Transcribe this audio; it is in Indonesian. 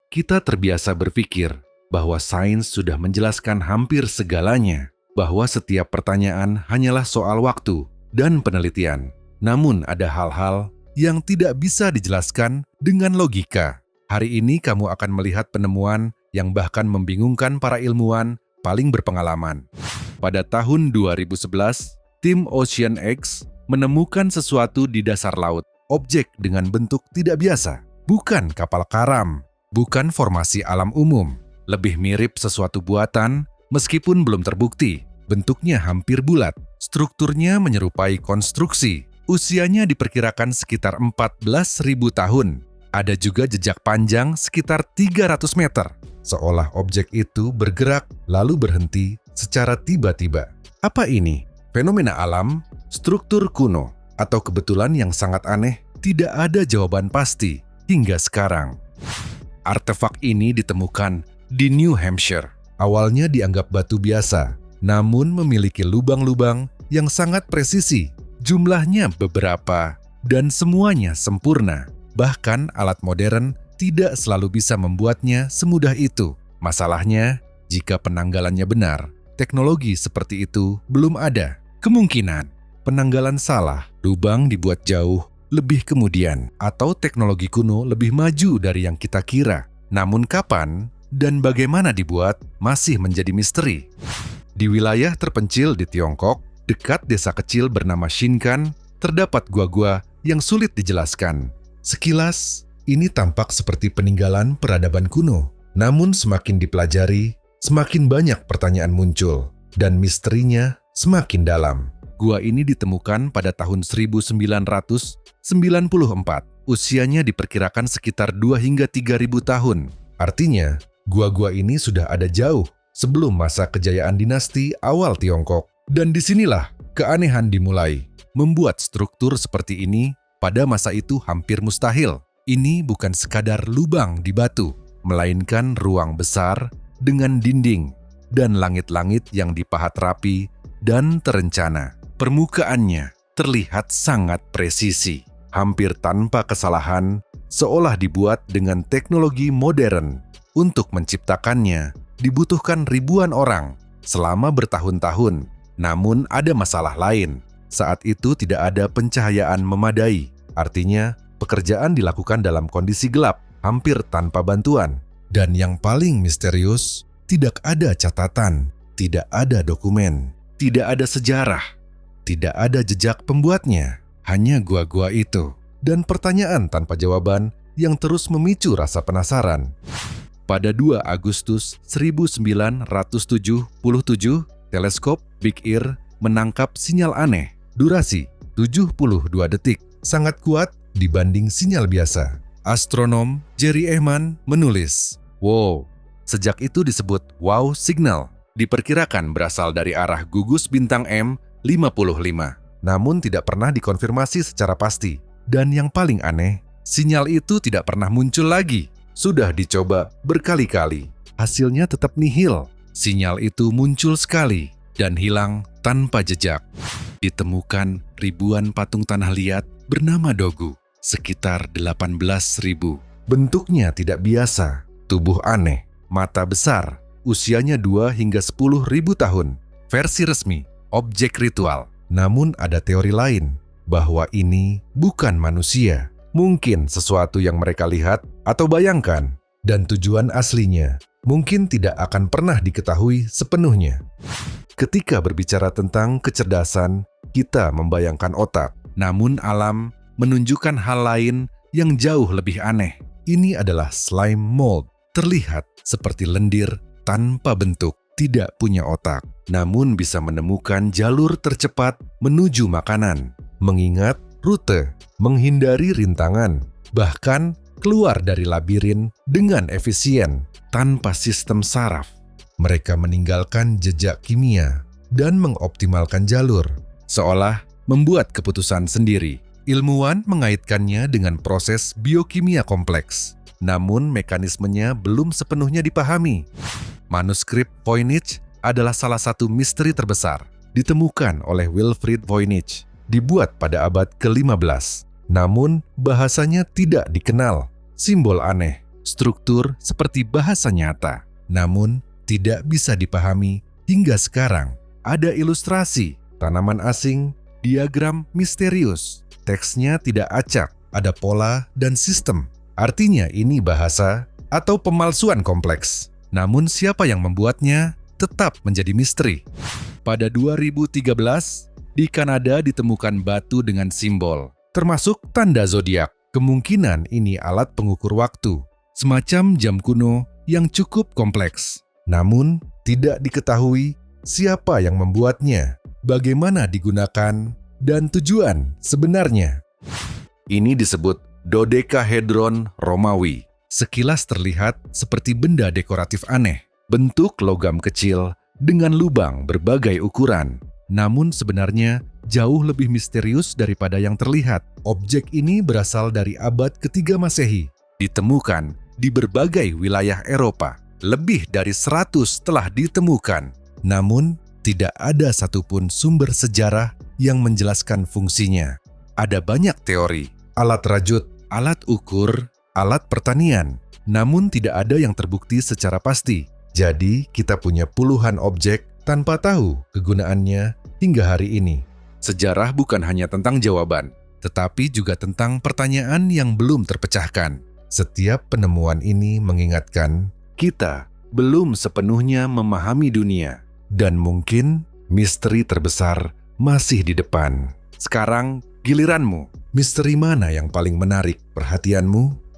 Kita terbiasa berpikir bahwa sains sudah menjelaskan hampir segalanya, bahwa setiap pertanyaan hanyalah soal waktu dan penelitian. Namun ada hal-hal yang tidak bisa dijelaskan dengan logika. Hari ini kamu akan melihat penemuan yang bahkan membingungkan para ilmuwan paling berpengalaman. Pada tahun 2011, tim OceanX menemukan sesuatu di dasar laut, objek dengan bentuk tidak biasa, bukan kapal karam, bukan formasi alam umum, lebih mirip sesuatu buatan meskipun belum terbukti. Bentuknya hampir bulat, strukturnya menyerupai konstruksi, usianya diperkirakan sekitar 14.000 tahun. Ada juga jejak panjang sekitar 300 meter, seolah objek itu bergerak lalu berhenti secara tiba-tiba. Apa ini? Fenomena alam, struktur kuno, atau kebetulan yang sangat aneh? Tidak ada jawaban pasti hingga sekarang. Artefak ini ditemukan di New Hampshire. Awalnya dianggap batu biasa, namun memiliki lubang-lubang yang sangat presisi. Jumlahnya beberapa, dan semuanya sempurna. Bahkan alat modern tidak selalu bisa membuatnya semudah itu. Masalahnya, jika penanggalannya benar, teknologi seperti itu belum ada. Kemungkinan penanggalan salah, lubang dibuat jauh lebih kemudian, atau teknologi kuno lebih maju dari yang kita kira. Namun kapan dan bagaimana dibuat masih menjadi misteri. Di wilayah terpencil di Tiongkok, dekat desa kecil bernama Shinkan, terdapat gua-gua yang sulit dijelaskan. Sekilas, ini tampak seperti peninggalan peradaban kuno. Namun semakin dipelajari, semakin banyak pertanyaan muncul, dan misterinya semakin dalam. Gua ini ditemukan pada tahun 1994. Usianya diperkirakan sekitar 2 hingga 3.000 tahun. Artinya, gua-gua ini sudah ada jauh sebelum masa kejayaan dinasti awal Tiongkok. Dan disinilah keanehan dimulai. Membuat struktur seperti ini pada masa itu hampir mustahil. Ini bukan sekadar lubang di batu, melainkan ruang besar dengan dinding dan langit-langit yang dipahat rapi dan terencana. Permukaannya terlihat sangat presisi, hampir tanpa kesalahan, seolah dibuat dengan teknologi modern. Untuk menciptakannya, dibutuhkan ribuan orang selama bertahun-tahun. Namun ada masalah lain. Saat itu tidak ada pencahayaan memadai. Artinya, pekerjaan dilakukan dalam kondisi gelap, hampir tanpa bantuan. Dan yang paling misterius, tidak ada catatan, tidak ada dokumen, tidak ada sejarah, tidak ada jejak pembuatnya. Hanya gua-gua itu. Dan pertanyaan tanpa jawaban yang terus memicu rasa penasaran. Pada 2 Agustus 1977, teleskop Big Ear menangkap sinyal aneh. Durasi 72 detik, sangat kuat dibanding sinyal biasa. Astronom Jerry Ehman menulis, "Wow." Sejak itu disebut wow signal. Diperkirakan berasal dari arah gugus bintang M55. Namun tidak pernah dikonfirmasi secara pasti. Dan yang paling aneh, sinyal itu tidak pernah muncul lagi. Sudah dicoba berkali-kali. Hasilnya tetap nihil. Sinyal itu muncul sekali dan hilang tanpa jejak. Ditemukan ribuan patung tanah liat bernama Dogu, sekitar 18.000. Bentuknya tidak biasa, tubuh aneh, mata besar, usianya 2 hingga 10.000 tahun. Versi resmi, objek ritual. Namun ada teori lain, bahwa ini bukan manusia. Mungkin sesuatu yang mereka lihat atau bayangkan, dan tujuan aslinya mungkin tidak akan pernah diketahui sepenuhnya. Ketika berbicara tentang kecerdasan, kita membayangkan otak. Namun alam menunjukkan hal lain yang jauh lebih aneh. Ini adalah slime mold. Terlihat seperti lendir tanpa bentuk, tidak punya otak. Namun bisa menemukan jalur tercepat menuju makanan, mengingat rute, menghindari rintangan, bahkan keluar dari labirin dengan efisien tanpa sistem saraf. Mereka meninggalkan jejak kimia dan mengoptimalkan jalur, seolah membuat keputusan sendiri. Ilmuwan mengaitkannya dengan proses biokimia kompleks, namun mekanismenya belum sepenuhnya dipahami. Manuskrip Voynich adalah salah satu misteri terbesar, ditemukan oleh Wilfrid Voynich, dibuat pada abad ke-15. Namun bahasanya tidak dikenal, simbol aneh, struktur seperti bahasa nyata, namun tidak bisa dipahami hingga sekarang. Ada ilustrasi, tanaman asing, diagram misterius, teksnya tidak acak, ada pola dan sistem. Artinya ini bahasa atau pemalsuan kompleks. Namun siapa yang membuatnya tetap menjadi misteri. Pada 2013, di Kanada ditemukan batu dengan simbol, termasuk tanda zodiak. Kemungkinan ini alat pengukur waktu, semacam jam kuno yang cukup kompleks. Namun, tidak diketahui siapa yang membuatnya, bagaimana digunakan, dan tujuan sebenarnya. Ini disebut dodekahedron Romawi. Sekilas terlihat seperti benda dekoratif aneh, bentuk logam kecil dengan lubang berbagai ukuran. Namun sebenarnya jauh lebih misterius daripada yang terlihat. Objek ini berasal dari abad ketiga Masehi, ditemukan di berbagai wilayah Eropa. Lebih dari 100 telah ditemukan. Namun, tidak ada satupun sumber sejarah yang menjelaskan fungsinya. Ada banyak teori, alat rajut, alat ukur, alat pertanian, namun tidak ada yang terbukti secara pasti. Jadi, kita punya puluhan objek tanpa tahu kegunaannya hingga hari ini. Sejarah bukan hanya tentang jawaban, tetapi juga tentang pertanyaan yang belum terpecahkan. Setiap penemuan ini mengingatkan kita belum sepenuhnya memahami dunia, dan mungkin misteri terbesar masih di depan. Sekarang giliranmu. Misteri mana yang paling menarik perhatianmu?